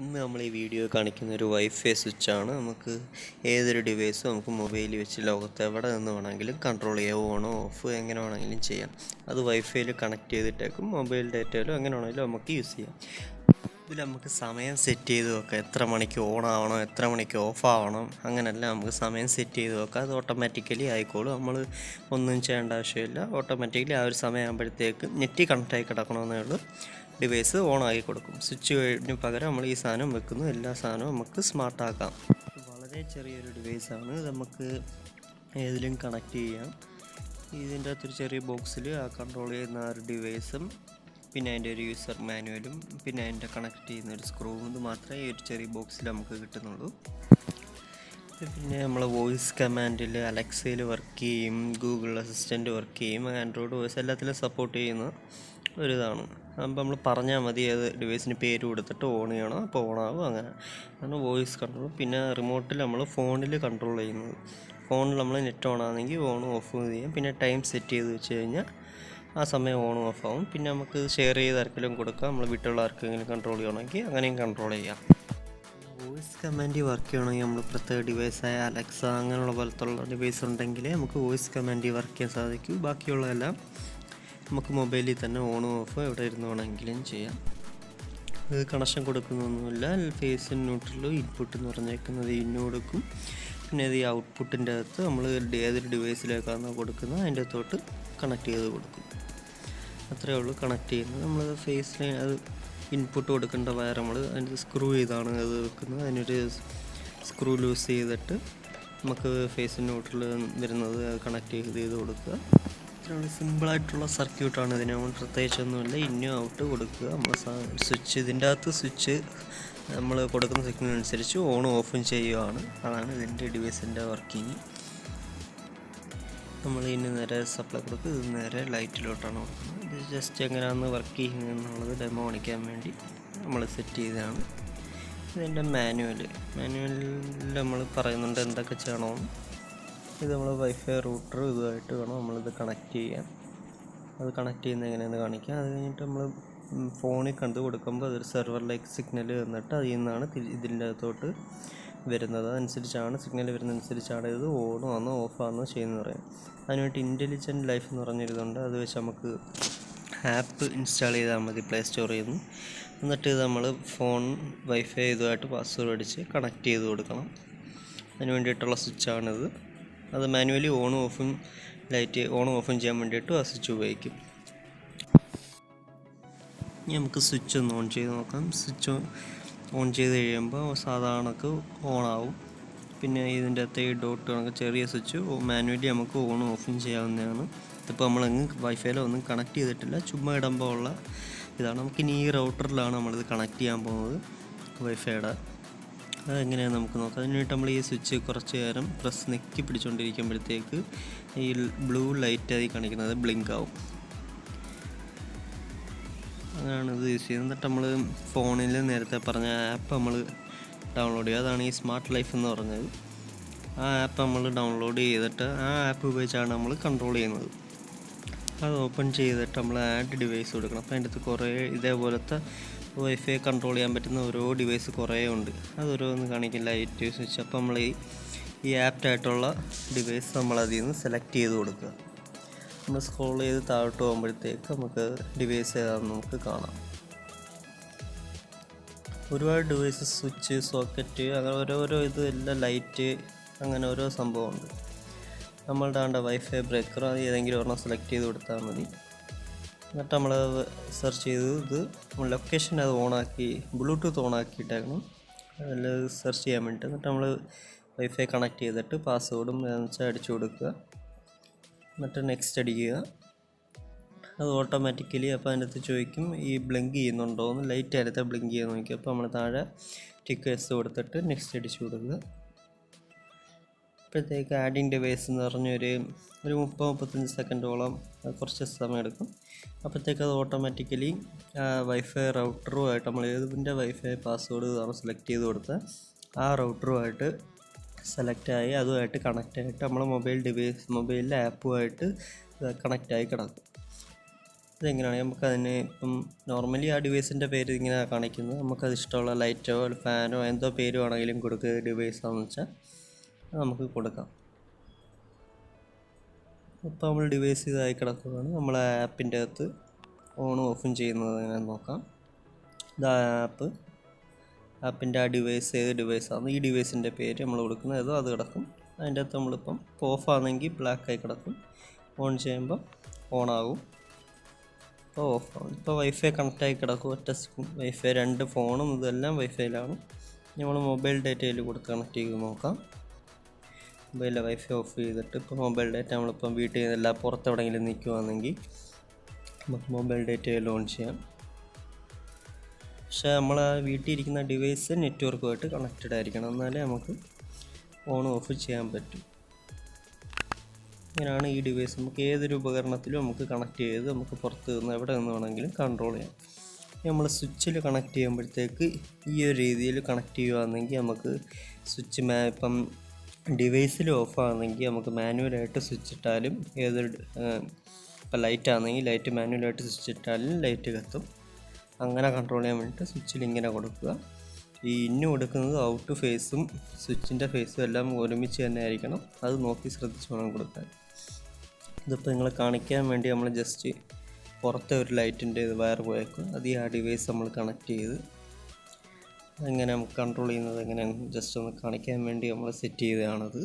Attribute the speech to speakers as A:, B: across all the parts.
A: ഇന്ന് നമ്മൾ ഈ വീഡിയോ കാണിക്കുന്ന ഒരു വൈഫൈ സ്വിച്ചാണ്. നമുക്ക് ഏതൊരു ഡിവൈസും നമുക്ക് മൊബൈലിൽ വെച്ച് ലോകത്ത് എവിടെ നിന്ന് വേണമെങ്കിലും കൺട്രോൾ ചെയ്യാം. ഓണോ ഓഫ് എങ്ങനെ വേണമെങ്കിലും ചെയ്യാം. അത് വൈഫൈയിൽ കണക്ട് ചെയ്തിട്ടേക്കും മൊബൈൽ ഡാറ്റയിലോ എങ്ങനെ വേണമെങ്കിലും നമുക്ക് യൂസ് ചെയ്യാം. ഇതിൽ നമുക്ക് സമയം സെറ്റ് ചെയ്ത് വെക്കാം. എത്ര മണിക്ക് ഓൺ ആവണം, എത്ര മണിക്ക് ഓഫ് ആവണം, അങ്ങനെയെല്ലാം നമുക്ക് സമയം സെറ്റ് ചെയ്ത് വെക്കാം. അത് ഓട്ടോമാറ്റിക്കലി ആയിക്കോളും. നമ്മൾ ഒന്നും ചെയ്യേണ്ട ആവശ്യമില്ല. ഓട്ടോമാറ്റിക്കലി ആ ഒരു സമയമാകുമ്പോഴത്തേക്ക് നെറ്റ് കണക്റ്റായി കിടക്കണമെന്നേ ഉള്ളൂ. ഡിവൈസ് ഓൺ ആക്കി കൊടുക്കും. സ്വിച്ച് പകരം നമ്മൾ ഈ സാധനം വെക്കുന്നു. എല്ലാ സാധനവും നമുക്ക് സ്മാർട്ടാക്കാം. വളരെ ചെറിയൊരു ഡിവൈസാണ്. നമുക്ക് ഏതിലും കണക്ട് ചെയ്യാം. ഇതിൻ്റെ അകത്തൊരു ചെറിയ ബോക്സിൽ ആ കൺട്രോൾ ചെയ്യുന്ന ആ ഒരു ഡിവൈസും പിന്നെ അതിൻ്റെ ഒരു യൂസർ മാനുവലും പിന്നെ അതിൻ്റെ കണക്ട് ചെയ്യുന്ന ഒരു സ്ക്രൂവും ഇത് മാത്രമേ ഈ ഒരു ചെറിയ ബോക്സിൽ നമുക്ക് കിട്ടുന്നുള്ളൂ. പിന്നെ നമ്മൾ വോയിസ് കമാൻഡിൽ അലക്സയിൽ വർക്ക് ചെയ്യും, ഗൂഗിൾ അസിസ്റ്റൻറ്റ് വർക്ക് ചെയ്യും, ആൻഡ്രോയിഡ് വോയിസ് എല്ലാത്തിലും സപ്പോർട്ട് ചെയ്യുന്ന ഒരിതാണ്. അപ്പോൾ നമ്മൾ പറഞ്ഞാൽ മതി ഏത് ഡിവൈസിന് പേര് കൊടുത്തിട്ട് ഓൺ ചെയ്യണം, അപ്പോൾ ഓണാവും. അങ്ങനെ വോയിസ് കൺട്രോൾ. പിന്നെ റിമോട്ടിൽ നമ്മൾ ഫോണിൽ കൺട്രോൾ ചെയ്യുന്നത്. ഫോണിൽ നമ്മൾ നെറ്റ് ഓൺ ആണെങ്കിൽ ഓണും ഓഫും ചെയ്യാം. പിന്നെ ടൈം സെറ്റ് ചെയ്ത് വെച്ച് കഴിഞ്ഞാൽ ആ സമയം ഓണും ഓഫ് ആവും. പിന്നെ നമുക്ക് ഷെയർ ചെയ്ത് ആർക്കെങ്കിലും കൊടുക്കാം. നമ്മൾ വീട്ടിലുള്ള ആർക്കെങ്കിലും കൺട്രോൾ ചെയ്യണമെങ്കിൽ അങ്ങനെയും കൺട്രോൾ ചെയ്യാം. വോയിസ് കമാൻഡ് വർക്ക് ചെയ്യണമെങ്കിൽ നമ്മൾ പ്രത്യേക ഡിവൈസായ അലക്സ അങ്ങനെയുള്ള പോലത്തുള്ള ഡിവൈസ് ഉണ്ടെങ്കിൽ നമുക്ക് വോയിസ് കമാൻഡ് വർക്ക് ചെയ്യാൻ സാധിക്കും. ബാക്കിയുള്ളതെല്ലാം നമുക്ക് മൊബൈലിൽ തന്നെ ഓണും ഓഫും എവിടെ ഇരുന്ന് വേണമെങ്കിലും ചെയ്യാം. ഇത് കണക്ഷൻ കൊടുക്കുന്നൊന്നുമില്ല. ഫേസ് ന്യൂട്രലും ഇൻപുട്ട് എന്ന് പറഞ്ഞേക്കുന്നത് ഇന്ന് കൊടുക്കും. പിന്നെ ഇത് ഈ ഔട്ട്പുട്ടിൻ്റെ അകത്ത് നമ്മൾ ഏതൊരു ഡിവൈസിലേക്കാണ് കൊടുക്കുന്നത് അതിൻ്റെ അകത്തോട്ട് കണക്ട് ചെയ്ത് കൊടുക്കും. അത്രയേ ഉള്ളൂ കണക്ട് ചെയ്യുന്നത്. നമ്മൾ ഫേസിൽ അത് ഇൻപുട്ട് കൊടുക്കേണ്ട വയർ നമ്മൾ അതിൻ്റെ സ്ക്രൂ ചെയ്താണ് അത് വെക്കുന്നത്. അതിനൊരു സ്ക്രൂ ലൂസ് ചെയ്തിട്ട് നമുക്ക് ഫേസ് ന്യൂട്രൽ വരുന്നത് കണക്ട് ചെയ്ത് കൊടുക്കുക. ഇത്രയാണ് സിമ്പിളായിട്ടുള്ള സർക്യൂട്ടാണ്. ഇതിന് പ്രത്യേകിച്ചൊന്നുമില്ല. ഇന്നും ഔട്ട് കൊടുക്കുക. നമ്മൾ സ്വിച്ച് ഇതിൻ്റെ അകത്ത് സ്വിച്ച് നമ്മൾ കൊടുക്കുന്ന സിഗ്നലനുസരിച്ച് ഓണും ഓഫും ചെയ്യുകയാണ്. അതാണ് ഇതിൻ്റെ ഡിവൈസിൻ്റെ വർക്കിങ്. നമ്മൾ ഇനി നേരെ സപ്ലൈ കൊടുക്കുക. ഇത് നേരെ ലൈറ്റിലോട്ടാണ് കൊടുക്കുന്നത്. ഇത് ജസ്റ്റ് എങ്ങനെയാണ് വർക്ക് ചെയ്യുന്നത് എന്നുള്ളത് ഡെമോ കാണിക്കാൻ വേണ്ടി നമ്മൾ സെറ്റ് ചെയ്തതാണ്. ഇതിൻ്റെ മാനുവലിൽ നമ്മൾ പറയുന്നുണ്ട് എന്തൊക്കെ ചെയ്യണമെന്ന്. ഇത് നമ്മൾ വൈഫൈ റൂട്ടർ ഇതുമായിട്ട് വേണം നമ്മളിത് കണക്ട് ചെയ്യാൻ. അത് കണക്ട് ചെയ്യുന്നത് എങ്ങനെയാണെന്ന് കാണിക്കാം. അത് കഴിഞ്ഞിട്ട് നമ്മൾ ഫോണിൽ കണ്ടു കൊടുക്കുമ്പോൾ അതൊരു സെർവറിലേക്ക് സിഗ്നൽ തന്നിട്ട് അതിൽ നിന്നാണ് ഇതിൻ്റെ അകത്തോട്ട് വരുന്നത്. അതനുസരിച്ചാണ് സിഗ്നൽ വരുന്നതനുസരിച്ചാണ് ഇത് ഓണാണോ ഓഫാണോ ചെയ്യുന്നത് പറയാം. അതിനുവേണ്ടി ഇൻ്റലിജൻറ്റ് ലൈഫ് എന്ന് പറഞ്ഞൊരിതുണ്ട്. അത് വെച്ച് നമുക്ക് ആപ്പ് ഇൻസ്റ്റാൾ ചെയ്താൽ മതി പ്ലേ സ്റ്റോറിൽ നിന്ന്. എന്നിട്ട് ഇത് നമ്മൾ ഫോൺ വൈഫൈ ഇതുമായിട്ട് പാസ്വേഡ് അടിച്ച് കണക്ട് ചെയ്ത് കൊടുക്കണം. അതിന് വേണ്ടിയിട്ടുള്ള സ്വിച്ചാണിത്. അത് മാനുവലി ഓണും ഓഫും ലൈറ്റ് ഓണും ഓഫും ചെയ്യാൻ വേണ്ടിയിട്ട് ആ സ്വിച്ച് ഉപയോഗിക്കും. ഇനി നമുക്ക് സ്വിച്ച് ഒന്ന് ഓൺ ചെയ്ത് നോക്കാം. സ്വിച്ച് ഓൺ ചെയ്ത് കഴിയുമ്പോൾ സാധാരണ ഓണാവും. പിന്നെ ഇതിൻ്റെ അകത്ത് ഈ ഡോട്ട് കണക്ക് ചെറിയ സ്വിച്ച് മാനുവലി നമുക്ക് ഓണും ഓഫും ചെയ്യാവുന്നതാണ്. ഇതിപ്പോൾ നമ്മളങ്ങ് വൈഫൈയിലോ ഒന്നും കണക്ട് ചെയ്തിട്ടില്ല, ചുമ്മാ ഇടുമ്പോൾ ഉള്ള ഇതാണ്. നമുക്കിനി ഈ റൗട്ടറിലാണ് നമ്മളിത് കണക്ട് ചെയ്യാൻ പോകുന്നത് വൈഫൈയുടെ. അതെങ്ങനെയാണ് നമുക്ക് നോക്കാം. അതിനായിട്ട് നമ്മൾ ഈ സ്വിച്ച് കുറച്ച് നേരം നെക്കി പിടിച്ചുകൊണ്ടിരിക്കുമ്പോഴത്തേക്ക് ഈ ബ്ലൂ ലൈറ്റ് ആയി കാണിക്കുന്നത് ബ്ലിങ്ക് ആവും. അങ്ങനെയാണ് ഇത് യൂസ് ചെയ്യുന്നത്. എന്നിട്ട് നമ്മൾ ഫോണിൽ നേരത്തെ പറഞ്ഞ ആപ്പ് നമ്മൾ ഡൗൺലോഡ് ചെയ്യുക. അതാണ് ഈ സ്മാർട്ട് ലൈഫ് എന്ന് പറഞ്ഞത്. ആ ആപ്പ് നമ്മൾ ഡൗൺലോഡ് ചെയ്തിട്ട് ആ ആപ്പ് ഉപയോഗിച്ചാണ് നമ്മൾ കൺട്രോൾ ചെയ്യുന്നത്. അത് ഓപ്പൺ ചെയ്തിട്ട് നമ്മൾ ആഡ് ഡിവൈസ് കൊടുക്കണം. അപ്പോൾ അതിൻ്റെ അകത്ത് കുറേ ഇതേപോലത്തെ വൈഫൈ കൺട്രോൾ ചെയ്യാൻ പറ്റുന്ന ഓരോ ഡിവൈസ് കുറേ ഉണ്ട്. അതൊരോന്ന് കാണിക്കും, ലൈറ്റ് സ്വിച്ച്. അപ്പോൾ നമ്മൾ ഈ ആപ്റ്റായിട്ടുള്ള ഡിവൈസ് നമ്മൾ അതിൽ നിന്ന് സെലക്ട് ചെയ്ത് കൊടുക്കുക. നമ്മൾ സ്ക്രോൾ ചെയ്ത് താഴോട്ട് പോകുമ്പോഴത്തേക്ക് നമുക്ക് ഡിവൈസ് ഏതാണെന്ന് നമുക്ക് കാണാം. ഒരുപാട് ഡിവൈസ്, സ്വിച്ച്, സോക്കറ്റ്, അങ്ങനെ ഓരോരോ ഇത് എല്ലാം ലൈറ്റ്, അങ്ങനെ ഓരോ സംഭവമുണ്ട്. നമ്മളുടെ വൈഫൈ ബ്രേക്കർ അത് ഏതെങ്കിലും ഒരെണ്ണം സെലക്ട് ചെയ്ത് കൊടുത്താൽ മതി. എന്നിട്ട് നമ്മൾ സെർച്ച് ചെയ്ത് ഇത് ലൊക്കേഷൻ അത് ഓണാക്കി ബ്ലൂടൂത്ത് ഓണാക്കിയിട്ടേക്കണം അതിൽ സെർച്ച് ചെയ്യാൻ വേണ്ടിയിട്ട്. എന്നിട്ട് നമ്മൾ വൈഫൈ കണക്ട് ചെയ്തിട്ട് പാസ്വേഡും വെച്ചാൽ അടിച്ചു കൊടുക്കുക. എന്നിട്ട് നെക്സ്റ്റ് അടിക്കുക. അത് ഓട്ടോമാറ്റിക്കലി അപ്പോൾ അതിൻ്റെ അകത്ത് ചോദിക്കും ഈ ബ്ലിങ്ക് ചെയ്യുന്നുണ്ടോ എന്ന്. ലൈറ്റ് അടുത്ത ബ്ലിങ്ക് ചെയ്യാൻ നോക്കി. അപ്പോൾ നമ്മൾ താഴെ ടിക്ക് എസ് കൊടുത്തിട്ട് നെക്സ്റ്റ് അടിച്ചു കൊടുക്കുക. അപ്പോഴത്തേക്ക് ആഡിങ് ഡിവൈസ് എന്ന് പറഞ്ഞൊരു 30-35 സെക്കൻഡോളം കുറച്ച് സമയം എടുക്കും. അപ്പോഴത്തേക്ക് അത് ഓട്ടോമാറ്റിക്കലി വൈഫൈ റൗട്ടറുമായിട്ട് നമ്മൾ ഏതിൻ്റെ വൈഫൈ പാസ്വേഡ് ഇതാണ് സെലക്ട് ചെയ്ത് കൊടുത്താൽ ആ റൗട്ടറുമായിട്ട് സെലക്റ്റായി അതുമായിട്ട് കണക്റ്റായിട്ട് നമ്മൾ മൊബൈലിലെ ആപ്പുമായിട്ട് കണക്റ്റായി കിടക്കും. ഇതെങ്ങനെയാണ് നമുക്കതിന് ഇപ്പം നോർമലി ആ ഡിവൈസിൻ്റെ പേര് ഇങ്ങനെ കാണിക്കുന്നത്. നമുക്കത് ഇഷ്ടമുള്ള ലൈറ്റോ ഫാനോ എന്തോ പേര് വേണമെങ്കിലും കൊടുക്കുക. ഡിവൈസാണെന്ന് വെച്ചാൽ അത് നമുക്ക് കൊടുക്കാം. ഇപ്പോൾ നമ്മൾ ഡിവൈസ് ഇതായി കിടക്കുകയാണ്. നമ്മൾ ആപ്പിൻ്റെ അകത്ത് ഓണും ഓഫും ചെയ്യുന്നത് എങ്ങനെ നോക്കാം. ഇതാ ആപ്പിൻ്റെ ആ ഡിവൈസ് ഏത് ഡിവൈസാണ്, ഈ ഡിവൈസിൻ്റെ പേര് നമ്മൾ കൊടുക്കുന്നത് ഏതോ അത് കിടക്കും. അതിൻ്റെ അകത്ത് നമ്മളിപ്പം ഓഫാണെങ്കിൽ ബ്ലാക്കായി കിടക്കും, ഓൺ ചെയ്യുമ്പോൾ ഓണാകും, ഇപ്പോൾ ഓഫാകും. ഇപ്പോൾ വൈഫൈ കണക്റ്റായി കിടക്കും. ഒറ്റ വൈഫൈ, 2 ഫോണും ഇതെല്ലാം വൈഫൈയിലാണ്. നമ്മൾ മൊബൈൽ ഡാറ്റയിൽ കൊടുത്ത് കണക്ട് ചെയ്ത് നോക്കാം. മൊബൈലിലെ വൈഫൈ ഓഫ് ചെയ്തിട്ട് ഇപ്പോൾ മൊബൈൽ ഡാറ്റ നമ്മളിപ്പം വീട്ടിൽ നിന്നെല്ലാം പുറത്തെവിടെയെങ്കിലും നിൽക്കുകയാണെങ്കിൽ നമുക്ക് മൊബൈൽ ഡാറ്റയിൽ ഓൺ ചെയ്യാം. പക്ഷേ നമ്മൾ ആ വീട്ടിൽ ഇരിക്കുന്ന ഡിവൈസ് നെറ്റ്വർക്കുമായിട്ട് കണക്റ്റഡ് ആയിരിക്കണം, എന്നാലേ നമുക്ക് ഓൺ ഓഫ് ചെയ്യാൻ പറ്റും. ഇങ്ങനെയാണ് ഈ ഡിവൈസ് നമുക്ക് ഏതൊരു ഉപകരണത്തിലും നമുക്ക് കണക്ട് ചെയ്ത് നമുക്ക് പുറത്ത് നിന്ന് എവിടെ നിന്ന് വേണമെങ്കിലും കൺട്രോൾ ചെയ്യാം. നമ്മൾ സ്വിച്ചിൽ കണക്ട് ചെയ്യുമ്പോഴത്തേക്ക് ഈ ഒരു രീതിയിൽ കണക്ട് ചെയ്യുകയാണെങ്കിൽ നമുക്ക് സ്വിച്ച് ഇപ്പം ഡിവൈസിൽ ഓഫാണെങ്കിൽ നമുക്ക് മാനുവലായിട്ട് സ്വിച്ച് ഇട്ടാലും ഏതൊരു ഇപ്പം ലൈറ്റ് ആണെങ്കിൽ ലൈറ്റ് മാനുവലായിട്ട് സ്വിച്ച് ഇട്ടാലും ലൈറ്റ് കത്തും. അങ്ങനെ കൺട്രോൾ ചെയ്യാൻ വേണ്ടിയിട്ട് സ്വിച്ചിൽ ഇങ്ങനെ കൊടുക്കുക. ഈ ഇന്ന് കൊടുക്കുന്നത് ഔട്ട് ഫേസും സ്വിച്ചിൻ്റെ ഫേസും എല്ലാം ഒരുമിച്ച് തന്നെ ആയിരിക്കണം. അത് നോക്കി ശ്രദ്ധിച്ച് വേണം കൊടുക്കാൻ. ഇതിപ്പോൾ നിങ്ങളെ കാണിക്കാൻ വേണ്ടി നമ്മൾ ജസ്റ്റ് പുറത്തെ ഒരു ലൈറ്റിൻ്റെ വയർ പോയേക്കും, അത് ഈ ആ ഡിവൈസ് നമ്മൾ കണക്ട് ചെയ്ത് എങ്ങനെ നമുക്ക് കൺട്രോൾ ചെയ്യുന്നത് എങ്ങനെയാണ് ജസ്റ്റ് ഒന്ന് കാണിക്കാൻ വേണ്ടി നമ്മൾ സെറ്റ് ചെയ്തതാണത്.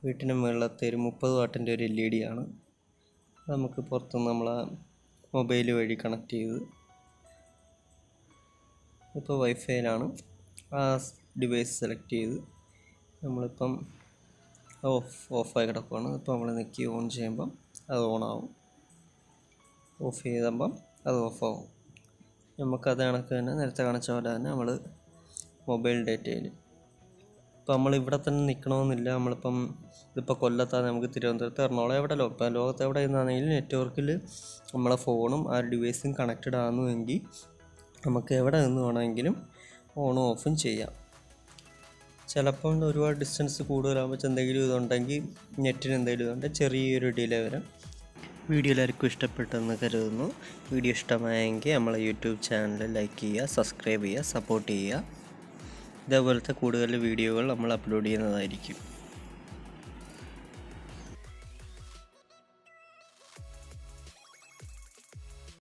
A: വീട്ടിന് മുകളിലത്തെ ഒരു 30 വാട്ടിൻ്റെ ഒരു LED ആണ്. നമുക്ക് പുറത്തുനിന്ന് നമ്മൾ മൊബൈൽ വഴി കണക്ട് ചെയ്ത് ഇപ്പോൾ വൈഫൈയിലാണ് ആ ഡിവൈസ് സെലക്ട് ചെയ്ത് നമ്മളിപ്പം ഓഫായി കിടക്കുകയാണ്. ഇപ്പോൾ നമ്മൾ നെക്കി ഓൺ ചെയ്യുമ്പം അത് ഓണാവും, ഓഫ് ചെയ്തമ്പം അത് ഓഫാവും. നമുക്കത് കണക്ക് തന്നെ നേരത്തെ കാണിച്ച പോലെ തന്നെ നമ്മൾ മൊബൈൽ ഡാറ്റയിൽ ഇപ്പോൾ നമ്മൾ ഇവിടെ തന്നെ നിൽക്കണമെന്നില്ല. നമ്മളിപ്പം ഇതിപ്പോൾ കൊല്ലത്താണ്, നമുക്ക് തിരുവനന്തപുരത്ത്, എറണാകുളം, എവിടെ ഇപ്പം ലോകത്ത് എവിടെ നിന്നാണെങ്കിലും നെറ്റ്വർക്കിൽ നമ്മളെ ഫോണും ആ ഡിവൈസും കണക്റ്റഡ് ആകുന്നുവെങ്കിൽ നമുക്ക് എവിടെ നിന്ന് വേണമെങ്കിലും ഓണും ഓഫും ചെയ്യാം. ചിലപ്പോൾ ഒരുപാട് ഡിസ്റ്റൻസ് കൂടുതലാകുമ്പോൾ എന്തെങ്കിലും ഇതുണ്ടെങ്കിൽ നെറ്റിന് എന്തെങ്കിലും ഇതുണ്ടെങ്കിൽ ചെറിയൊരു ഡിലേ വരാം. വീഡിയോ എല്ലാവർക്കും ഇഷ്ടപ്പെട്ടെന്ന് കരുതുന്നു. വീഡിയോ ഇഷ്ടമായെങ്കിൽ നമ്മളെ യൂട്യൂബ് ചാനൽ ലൈക്ക് ചെയ്യുക, സബ്സ്ക്രൈബ് ചെയ്യുക, സപ്പോർട്ട് ചെയ്യുക. ഇതേപോലത്തെ കൂടുതൽ വീഡിയോകൾ നമ്മൾ അപ്ലോഡ് ചെയ്യുന്നതായിരിക്കും.